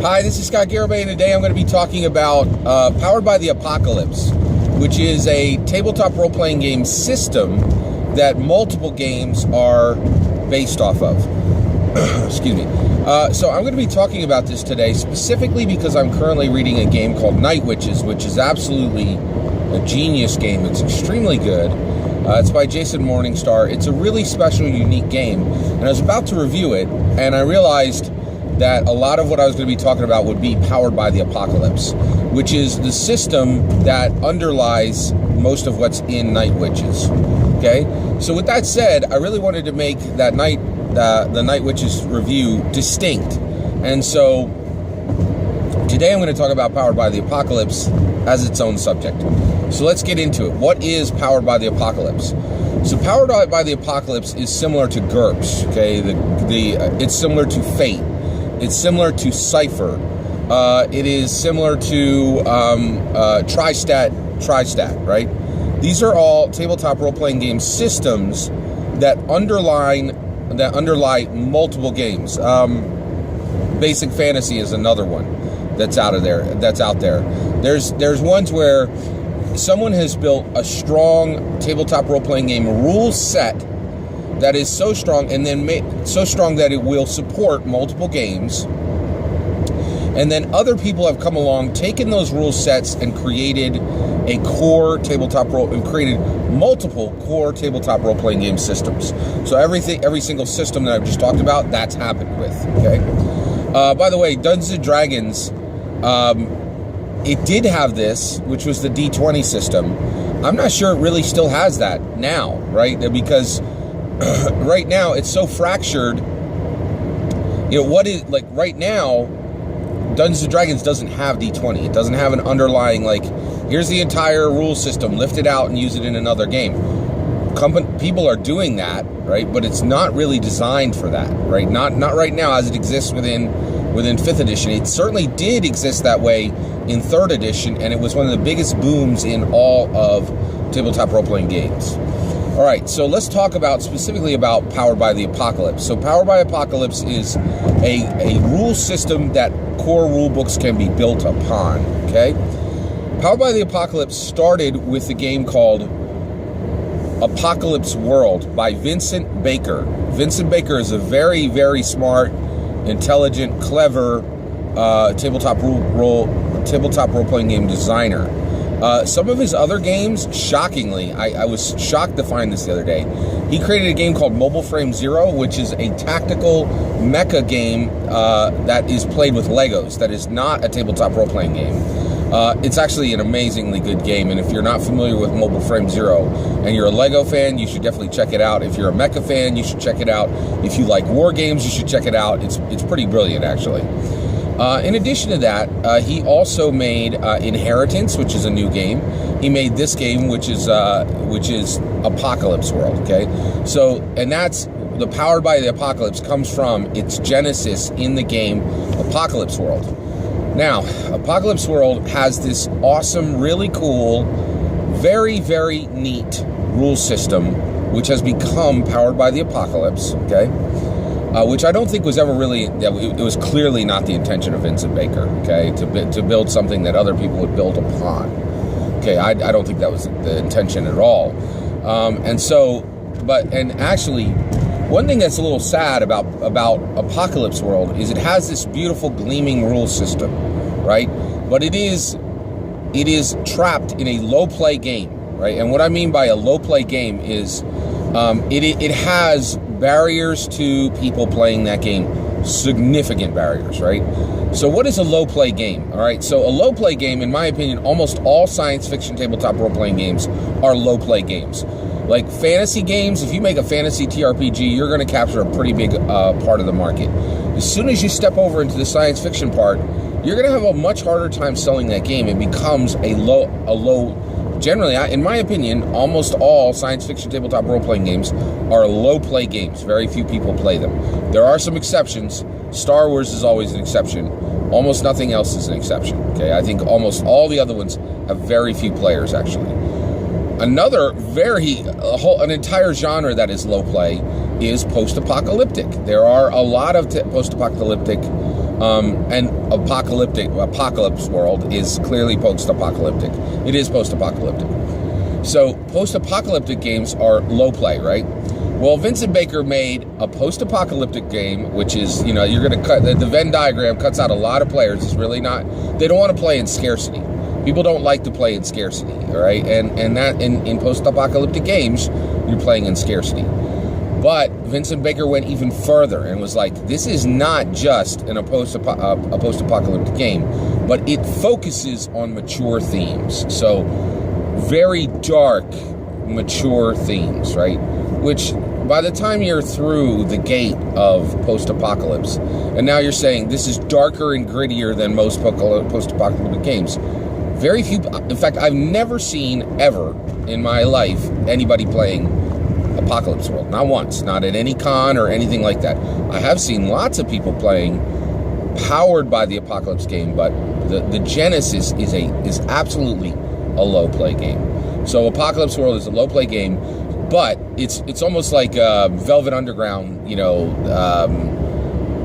Hi, this is Scott Garibay, and today I'm going to be talking about Powered by the Apocalypse, which is a tabletop role-playing game system that multiple games are based off of. Excuse me. So I'm going to be talking about this today specifically because I'm currently reading a game called Night Witches, which is absolutely a genius game. It's extremely good. It's by Jason Morningstar. It's a really special, unique game, and I was about to review it, and I realized that a lot of what I was going to be talking about would be Powered by the Apocalypse, which is the system that underlies most of what's in Night Witches. Okay, so with that said, I really wanted to make that the Night Witches review distinct, and so today I'm going to talk about Powered by the Apocalypse as its own subject. So let's get into it. What is Powered by the Apocalypse? So Powered by the Apocalypse is similar to GURPS. Okay, it's similar to Fate. It's similar to Cypher. It is similar to Tristat, right? These are all tabletop role-playing game systems that underlie multiple games. Basic Fantasy is another one that's out there. There's ones where someone has built a strong tabletop role-playing game rule set that is so strong, and then so strong that it will support multiple games. And then other people have come along, taken those rule sets, and created a core tabletop created multiple core tabletop role-playing game systems. So every single system that I've just talked about, that's happened with. Okay. By the way, Dungeons and Dragons, it did have this, which was the D20 system. I'm not sure it really still has that now, right? Because right now it's so fractured. You know what is like right now? Dungeons and Dragons doesn't have D20. It doesn't have an underlying here's the entire rule system, lift it out and use it in another game. People are doing that, right? But it's not really designed for that, right? Not right now as it exists within 5th edition. It certainly did exist that way in 3rd edition, and it was one of the biggest booms in all of tabletop role-playing games. All right, so let's talk specifically about Powered by the Apocalypse. So Powered by Apocalypse is a rule system that core rule books can be built upon, okay? Powered by the Apocalypse started with a game called Apocalypse World by Vincent Baker. Vincent Baker is a very, very smart, intelligent, clever tabletop role-playing game designer. Some of his other games, shockingly, I was shocked to find this the other day. He created a game called Mobile Frame Zero, which is a tactical mecha game that is played with Legos. That is not a tabletop role-playing game. It's actually an amazingly good game, and if you're not familiar with Mobile Frame Zero and you're a Lego fan, you should definitely check it out. If you're a mecha fan, you should check it out. If you like war games, you should check it out. It's pretty brilliant, actually. In addition to that, he also made Inheritance, which is a new game. He made this game, which is Apocalypse World. Okay, so and that's the Powered by the Apocalypse comes from its genesis in the game Apocalypse World. Now, Apocalypse World has this awesome, really cool, very, very neat rule system, which has become Powered by the Apocalypse. Okay. Which I don't think was ever really, it was clearly not the intention of Vincent Baker, okay, to build something that other people would build upon. Okay, I don't think that was the intention at all. And actually, one thing that's a little sad about Apocalypse World is it has this beautiful gleaming rule system, right? But it is trapped in a low play game, right? And what I mean by a low play game is it has barriers to people playing that game, significant barriers, right? So what is a low play game? All right, so a low play game, in my opinion, almost all science fiction tabletop role-playing games are low play games. Like fantasy games, if you make a fantasy TRPG, you're going to capture a pretty big part of the market. As soon as you step over into the science fiction part, you're going to have a much harder time selling that game. It becomes a low. Generally, in my opinion, almost all science fiction tabletop role-playing games are low play games. Very few people play them. There are some exceptions. Star Wars is always an exception. Almost nothing else is an exception. Okay, I think almost all the other ones have very few players, actually. Another an entire genre that is low play is post-apocalyptic. There are a lot of post-apocalyptic And Apocalypse World is clearly post-apocalyptic. It is post-apocalyptic. So post-apocalyptic games are low play, right? Well, Vincent Baker made a post-apocalyptic game, which is, you're going to cut, the Venn diagram cuts out a lot of players. It's really not, they don't want to play in scarcity. People don't like to play in scarcity, all right? And that, in post-apocalyptic games, you're playing in scarcity. But Vincent Baker went even further and was like, this is not just a post-apocalyptic game, but it focuses on mature themes. So very dark, mature themes, right? Which by the time you're through the gate of post-apocalypse, and now you're saying this is darker and grittier than most post-apocalyptic games, very few, in fact, I've never seen ever in my life anybody playing Apocalypse World. Not once, not at any con or anything like that. I have seen lots of people playing powered by the Apocalypse game, but the Genesis is absolutely a low play game. So Apocalypse World is a low play game, but it's almost like Velvet Underground,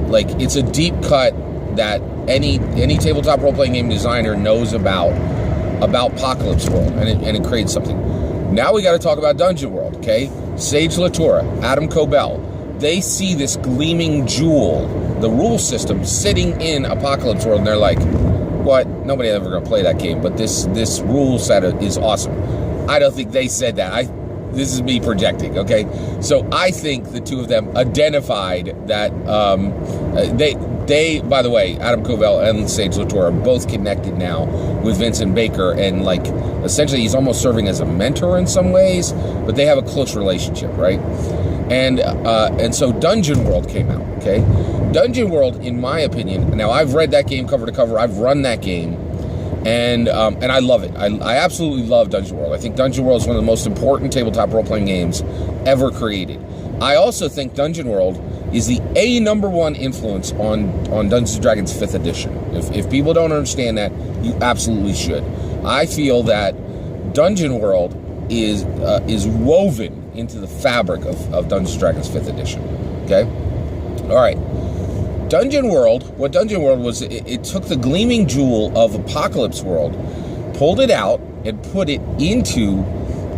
like it's a deep cut that any tabletop role playing game designer knows about Apocalypse World, and it creates something. Now we got to talk about Dungeon World, okay? Sage Latora, Adam Cobell, they see this gleaming jewel, the rule system, sitting in Apocalypse World, and they're like, what? Nobody ever going to play that game, but this rule set is awesome. I don't think they said that. This is me projecting, okay? So I think the two of them identified that they, by the way, Adam Covell and Sage Latora are both connected now with Vincent Baker, and like essentially he's almost serving as a mentor in some ways, but they have a close relationship, right? And so Dungeon World came out, okay? Dungeon World, in my opinion, now I've read that game cover to cover, I've run that game, and I love it. I absolutely love Dungeon World. I think Dungeon World is one of the most important tabletop role-playing games ever created. I also think Dungeon World is the number one influence on Dungeons & Dragons 5th edition. If people don't understand that, you absolutely should. I feel that Dungeon World is woven into the fabric of Dungeons & Dragons 5th edition. Okay? All right. Dungeon World was, it took the gleaming jewel of Apocalypse World, pulled it out, and put it into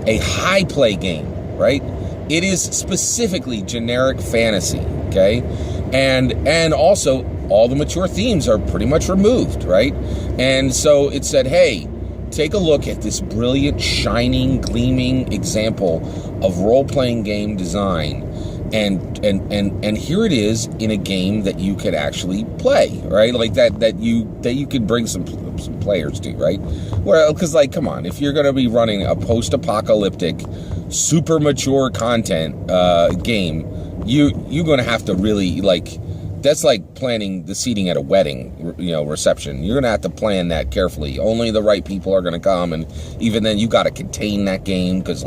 a high play game, right? It is specifically generic fantasy, okay? And also, all the mature themes are pretty much removed, right? And so it said, hey, take a look at this brilliant, shining, gleaming example of role-playing game design. And here it is in a game that you could actually play, right? Like that you could bring some players to, right? Well, because like, come on, if you're going to be running a post-apocalyptic, super mature content game, you're going to have to really that's like planning the seating at a wedding, reception. You're going to have to plan that carefully. Only the right people are going to come, and even then, you got to contain that game because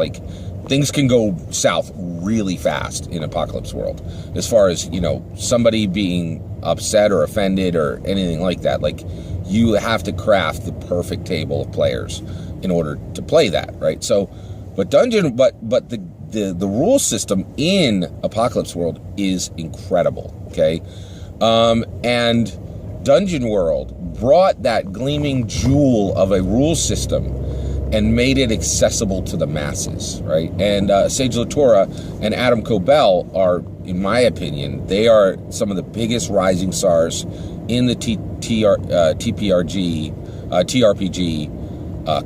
things can go south really fast in Apocalypse World as far as, somebody being upset or offended or anything like that. You have to craft the perfect table of players in order to play that, right? So, but the rule system in Apocalypse World is incredible, okay? And Dungeon World brought that gleaming jewel of a rule system and made it accessible to the masses, right? And Sage Latora and Adam Cobell are, in my opinion, they are some of the biggest rising stars in the TRPG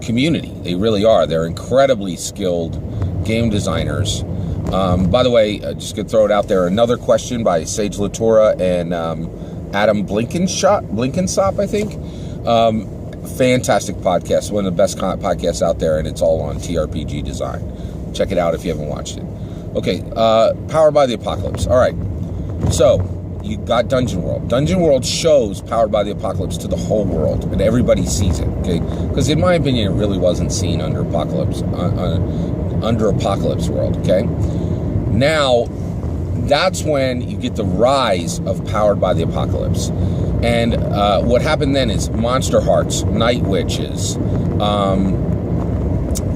community. They really are. They're incredibly skilled game designers. By the way, just gonna throw it out there, another question by Sage Latora and Adam Blinkensop, I think. Fantastic podcast, one of the best podcasts out there, and it's all on TRPG design. Check it out if you haven't watched it. Okay, Powered by the Apocalypse. All right, so you got Dungeon World. Dungeon World shows Powered by the Apocalypse to the whole world, and everybody sees it, okay? Because in my opinion, it really wasn't seen under Apocalypse World, okay? Now, that's when you get the rise of Powered by the Apocalypse. And what happened then is Monster Hearts, Night Witches,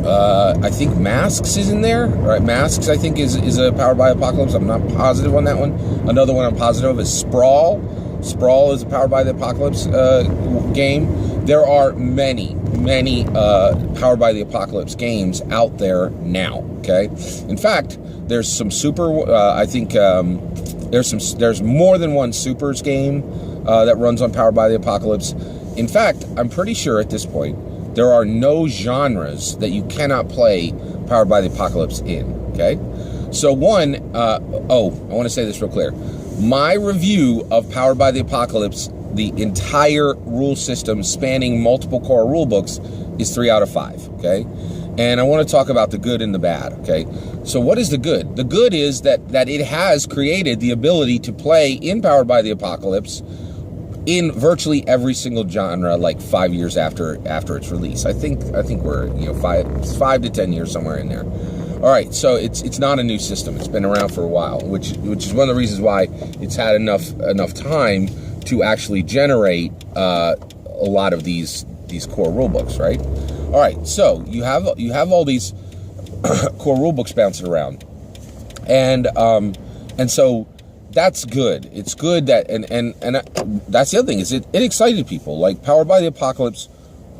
I think Masks is in there, right? Masks, I think, is a Powered by Apocalypse. I'm not positive on that one. Another one I'm positive of is Sprawl. Sprawl is a Powered by the Apocalypse game. There are many Powered by the Apocalypse games out there now. Okay, in fact, there's some super. I think there's more than one Supers game that runs on Powered by the Apocalypse. In fact, I'm pretty sure at this point there are no genres that you cannot play Powered by the Apocalypse in. Okay, so I want to say this real clear. My review of Powered by the Apocalypse, the entire rule system spanning multiple core rule books, is 3 out of 5. Okay, and I want to talk about the good and the bad. Okay, so what is the good? The good is that it has created the ability to play in Powered by the Apocalypse in virtually every single genre, like 5 years after its release. I think we're 5 to 10 years, somewhere in there. All right, so it's not a new system. It's been around for a while, which is one of the reasons why it's had enough time to actually generate a lot of these core rule books, right? All right, so you have all these core rule books bouncing around, and so that's good. It's good that and that's the other thing, is it excited people. Like, Powered by the Apocalypse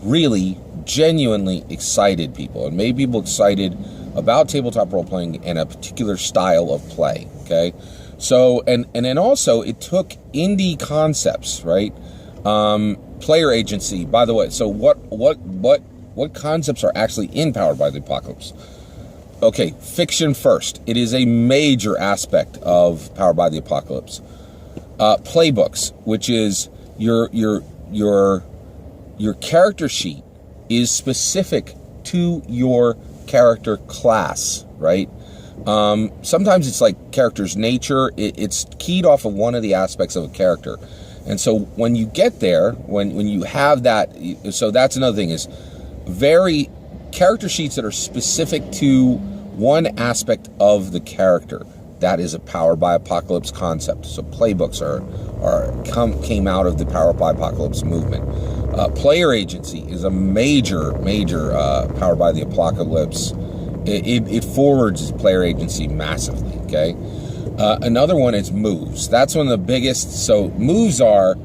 really genuinely excited people and made people excited about tabletop role playing and a particular style of play. Okay, so and then also it took indie concepts, right? Player agency, by the way. So what concepts are actually in Powered by the Apocalypse? Okay, fiction first. It is a major aspect of Powered by the Apocalypse. Playbooks, which is your character sheet, is specific to your character class, right? Sometimes it's like character's nature. It's keyed off of one of the aspects of a character. And so when you get there, when you have that, so that's another thing, is very character sheets that are specific to one aspect of the character. That is a Powered by Apocalypse concept. So playbooks came out of the Powered by Apocalypse movement. Player agency is a major Powered by the Apocalypse. It forwards player agency massively. Okay, another one is moves. That's one of the biggest. So moves are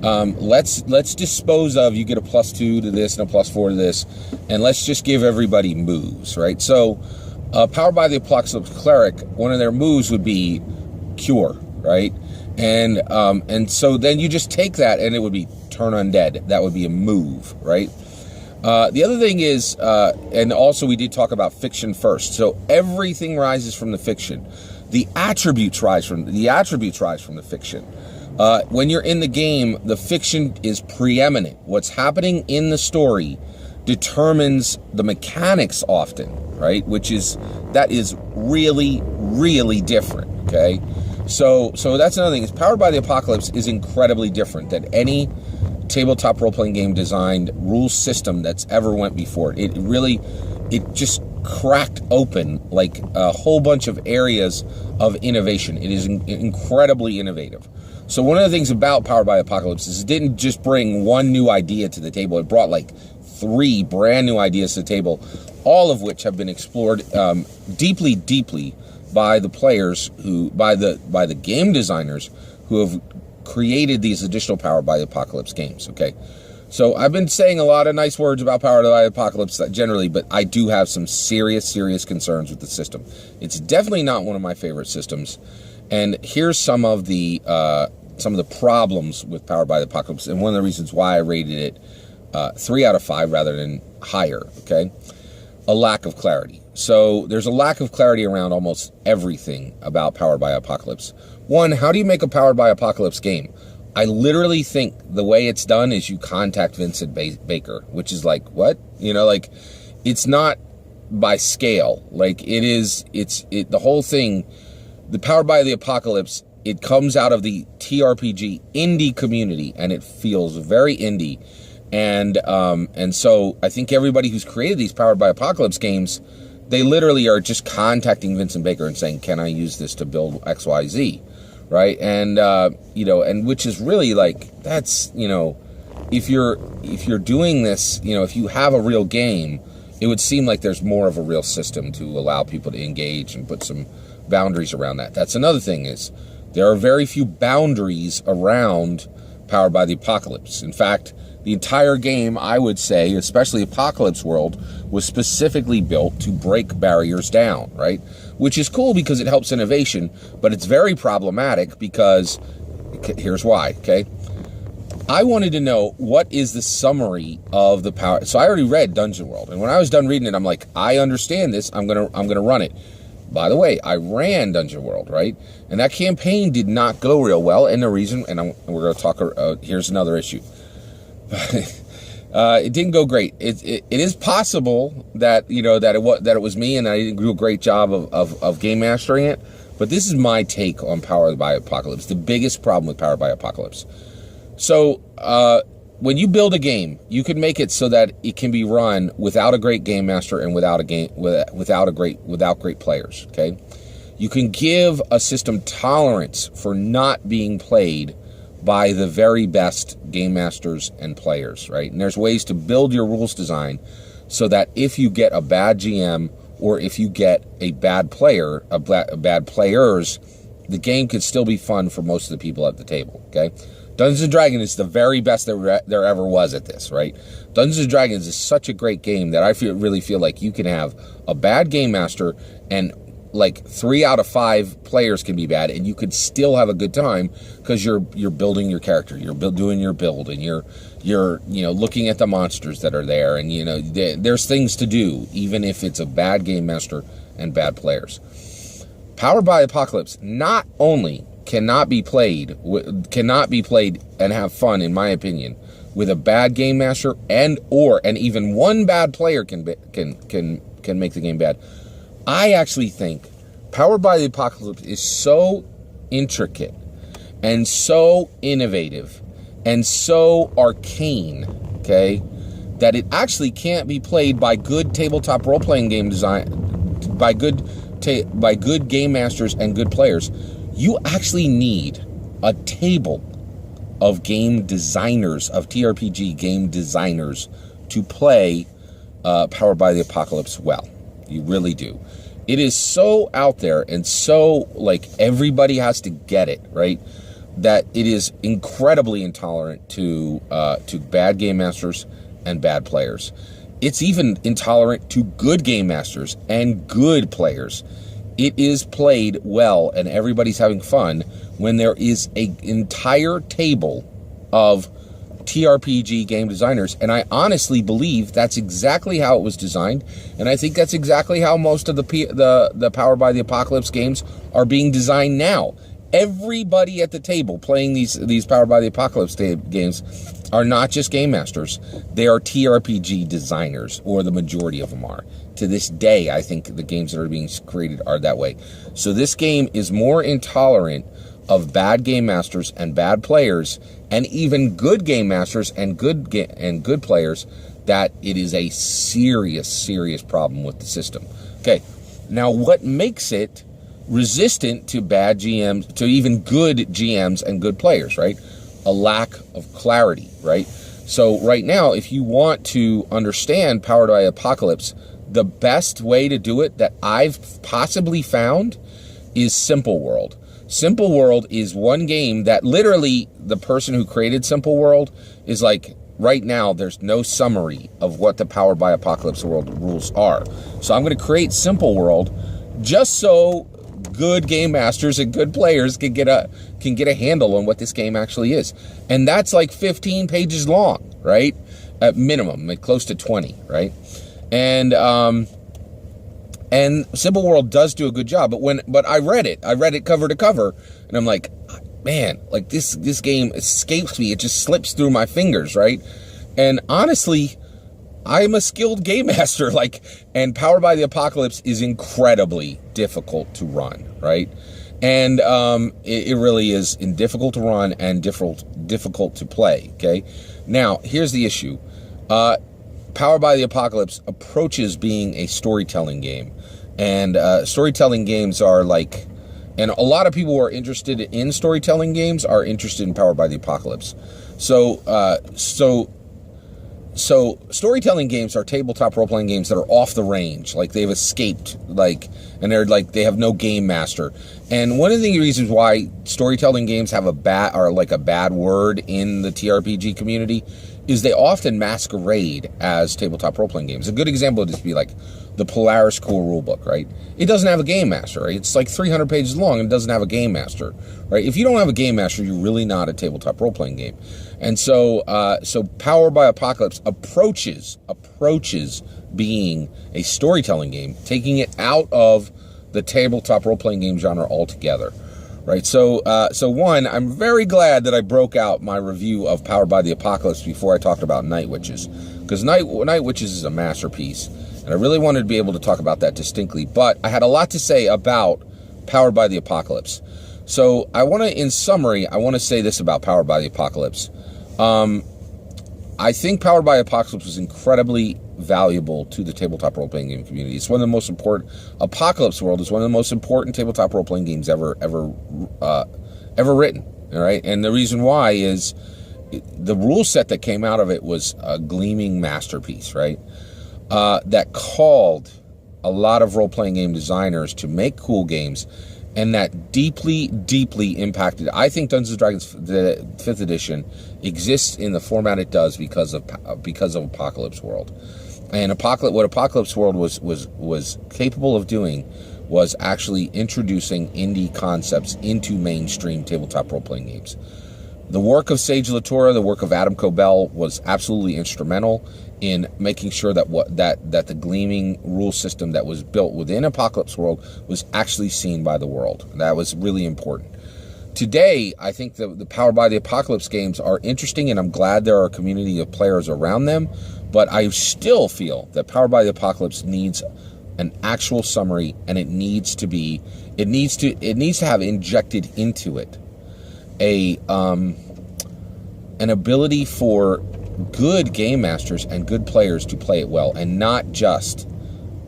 let's dispose of. You get a +2 to this and a +4 to this, and let's just give everybody moves, right? So Powered by the Apocalypse cleric, one of their moves would be cure, right? And so then you just take that and it would be turn undead. That would be a move, right? The other thing is, and also we did talk about fiction first. So everything rises from the fiction. The attributes rise from the fiction. When you're in the game, the fiction is preeminent. What's happening in the story determines the mechanics often, right? That is really, really different. Okay, so that's another thing. Is Powered by the Apocalypse is incredibly different than any tabletop role-playing game designed rule system that's ever went before. It just cracked open like a whole bunch of areas of innovation. It is incredibly innovative. So one of the things about Powered by Apocalypse is it didn't just bring one new idea to the table. It brought like 3 brand new ideas to the table, all of which have been explored deeply by the players by the game designers who have created these additional Powered by the Apocalypse games. Okay, so I've been saying a lot of nice words about Powered by the Apocalypse generally, but I do have some serious concerns with the system. It's definitely not one of my favorite systems, and here's some of the problems with Powered by the Apocalypse, and one of the reasons why I rated it 3 out of 5 rather than higher. Okay, a lack of clarity. So there's a lack of clarity around almost everything about Powered by Apocalypse. One, how do you make a Powered by Apocalypse game? I literally think the way it's done is you contact Vincent Baker, which is like, what? Like, it's not by scale. Like, the whole thing, the Powered by the Apocalypse, it comes out of the TRPG indie community, and it feels very indie. And so I think everybody who's created these Powered by Apocalypse games, they literally are just contacting Vincent Baker and saying, can I use this to build XYZ, right? And, and which is really like, that's, if you're doing this, if you have a real game, it would seem like there's more of a real system to allow people to engage and put some boundaries around that. That's another thing, is There are very few boundaries around Powered by the Apocalypse. In fact, the entire game, I would say, especially Apocalypse World, was specifically built to break barriers down, right? Which is cool because it helps innovation, but it's very problematic because, here's why, okay? I wanted to know, what is the summary of the power? So I already read Dungeon World, and when I was done reading it, I'm like, I understand this, I'm gonna run it. By the way, I ran Dungeon World, right? And that campaign did not go real well, and the reason, and we're gonna talk, here's another issue. It didn't go great. It is possible that, you know, that it was me and I didn't do a great job of game mastering it. But this is my take on Powered by Apocalypse. The biggest problem with Powered by Apocalypse. So when you build a game, you can make it so that it can be run without a great game master and without great players. Okay, you can give a system tolerance for not being played by the very best game masters and players, right? And there's ways to build your rules design so that if you get a bad GM or if you get a bad player, bad players, the game could still be fun for most of the people at the table, okay? Dungeons & Dragons is the very best there ever was at this, right? Dungeons & Dragons is such a great game that I really feel like you can have a bad game master and like 3 out of 5 players can be bad, and you could still have a good time because you're building your character, you're doing your build, and you're you know, looking at the monsters that are there, and you know there's things to do even if it's a bad game master and bad players. Powered by Apocalypse not only cannot be played and have fun, in my opinion, with a bad game master and even one bad player can make the game bad. I actually think Powered by the Apocalypse is so intricate and so innovative and so arcane, okay, that it actually can't be played by good tabletop role-playing game design, by good game masters and good players. You actually need a table of game designers, of TRPG game designers, to play Powered by the Apocalypse well. You really do. It is so out there and so, like, everybody has to get it, right? That it is incredibly intolerant to bad game masters and bad players. It's even intolerant to good game masters and good players. It is played well and everybody's having fun when there is an entire table of TRPG game designers, and I honestly believe that's exactly how it was designed, and I think that's exactly how most of the Powered by the Apocalypse games are being designed now. Everybody at the table playing these Powered by the Apocalypse games are not just game masters, they are TRPG designers, or the majority of them are. To this day, I think the games that are being created are that way. So this game is more intolerant of bad game masters and bad players, and even good game masters and good players, that it is a serious problem with the system. Okay, now what makes it resistant to bad GMs, to even good GMs and good players, right? A lack of clarity, right? So right now, if you want to understand Powered by Apocalypse, the best way to do it that I've possibly found is Simple World. Simple World is one game that literally the person who created Simple World is like, right now there's no summary of what the Powered by Apocalypse World rules are. So I'm going to create Simple World just so good game masters and good players can get a handle on what this game actually is. And that's like 15 pages long, right? At minimum, like close to 20, right? And Simple World does do a good job, but I read it cover to cover, and I'm like, man, like this game escapes me. It just slips through my fingers, right? And honestly, I'm a skilled game master, and Powered by the Apocalypse is incredibly difficult to run, right? And it really is difficult to run and difficult to play, okay? Now, here's the issue. Powered by the Apocalypse approaches being a storytelling game. And storytelling games are like, and a lot of people who are interested in storytelling games are interested in Powered by the Apocalypse. So So storytelling games are tabletop role-playing games that are off the range, like they've escaped, and they're like they have no game master. And one of the reasons why storytelling games have a bad word in the TRPG community is they often masquerade as tabletop role-playing games. A good example would just be like the Polaris Core rulebook, right? It doesn't have a game master, right? It's like 300 pages long and it doesn't have a game master, right? If you don't have a game master, you're really not a tabletop role-playing game. And so Powered by Apocalypse approaches being a storytelling game, taking it out of the tabletop role-playing game genre altogether. Right, so one, I'm very glad that I broke out my review of Powered by the Apocalypse before I talked about Night Witches, because Night Witches is a masterpiece, and I really wanted to be able to talk about that distinctly, but I had a lot to say about Powered by the Apocalypse. So in summary, I want to say this about Powered by the Apocalypse. I think Powered by Apocalypse was incredibly valuable to the tabletop role-playing game community. It's one of the most important. Apocalypse World is one of the most important tabletop role-playing games ever written. All right, and the reason why is the rule set that came out of it was a gleaming masterpiece, right? That called a lot of role-playing game designers to make cool games, and that deeply, deeply impacted. I think Dungeons & Dragons, the 5th edition, exists in the format it does because of Apocalypse World. And what Apocalypse World was capable of doing was actually introducing indie concepts into mainstream tabletop role-playing games. The work of Sage LaTorra, the work of Adam Cobell was absolutely instrumental in making sure that that the gleaming rule system that was built within Apocalypse World was actually seen by the world. That was really important. Today, I think the Powered by the Apocalypse games are interesting, and I'm glad there are a community of players around them, but I still feel that Powered by the Apocalypse needs an actual summary, and it needs to have injected into it an ability for good game masters and good players to play it well, and not just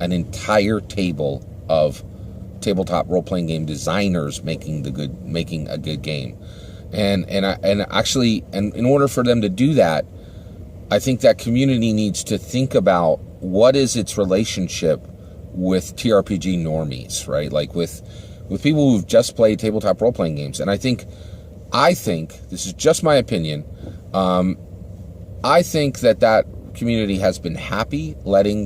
an entire table of tabletop role-playing game designers making a good game. And in order for them to do that, I think that community needs to think about what is its relationship with TRPG normies, right? Like with people who've just played tabletop role-playing games. And I think this is just my opinion. I think that community has been happy letting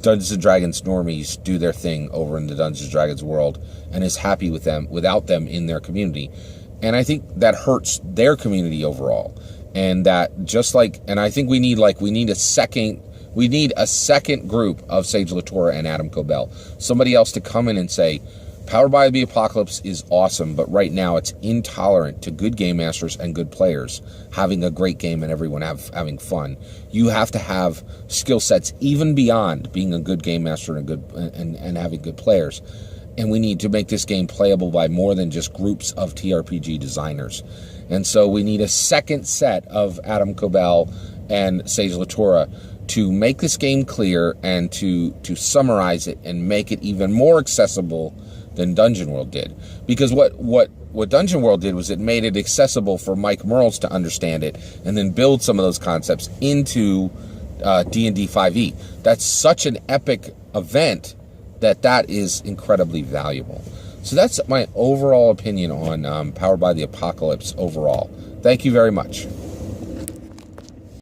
Dungeons & Dragons normies do their thing over in the Dungeons & Dragons world, and is happy with them without them in their community. And I think that hurts their community overall. And that I think we need a second group of Sage LaTorra and Adam Cobell, somebody else to come in and say, Powered by the Apocalypse is awesome, but right now it's intolerant to good game masters and good players having a great game and everyone having fun. You have to have skill sets even beyond being a good game master and having good players. And we need to make this game playable by more than just groups of TRPG designers. And so we need a second set of Adam Cobell and Sage LaTorra to make this game clear and to summarize it and make it even more accessible than Dungeon World did. Because what Dungeon World did was it made it accessible for Mike Merles to understand it and then build some of those concepts into D&D 5e. That's such an epic event that is incredibly valuable. So that's my overall opinion on Powered by the Apocalypse overall. Thank you very much.